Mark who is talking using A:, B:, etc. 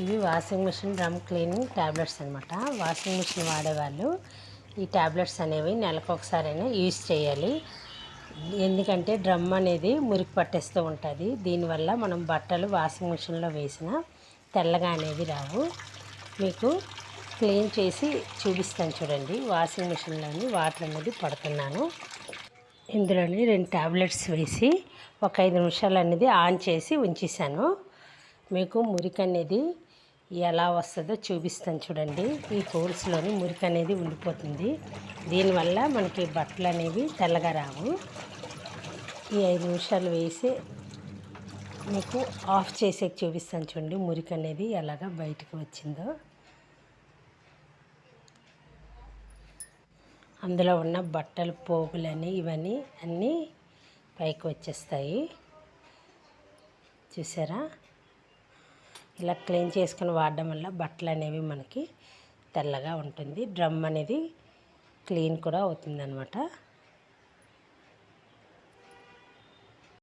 A: ఇవి washing machine drum cleaning tablets అనమాట. Washing machine వాడేవాళ్ళు ఈ ట్యాబ్లెట్స్ అనేవి నెలకు ఒకసారైనా యూజ్ చేయాలి. ఎందుకంటే డ్రమ్ అనేది మురికి పట్టేస్తూ ఉంటుంది. దీనివల్ల మనం బట్టలు వాషింగ్ మిషన్లో వేసిన తెల్లగా అనేవి రావు. మీకు క్లీన్ చేసి చూపిస్తాను చూడండి. వాషింగ్ మిషన్లోని వాటర్ అనేది పడుతున్నాను. ఇందులోని 2 ట్యాబ్లెట్స్ వేసి ఒక 5 నిమిషాలు అనేది ఆన్ చేసి ఉంచేసాను. మీకు మురికి అనేది ఎలా వస్తుందో చూపిస్తాను చూడండి. ఈ హోల్స్లోని మురికి అనేది ఉండిపోతుంది. దీనివల్ల మనకి బట్టలు అనేవి తెల్లగా రావు. ఈ 5 నిమిషాలు వేసి మీకు ఆఫ్ చేసే చూపిస్తాను చూడండి. మురికి అనేది ఎలాగా బయటకు వచ్చిందో. అందులో ఉన్న బట్టలు పోగులని ఇవన్నీ అన్నీ పైకి వచ్చేస్తాయి. చూసారా? ఇలా క్లీన్ చేసుకుని వాడడం వల్ల బట్టలు అనేవి మనకి తెల్లగా ఉంటుంది. డ్రమ్ అనేది క్లీన్ కూడా అవుతుందన్నమాట.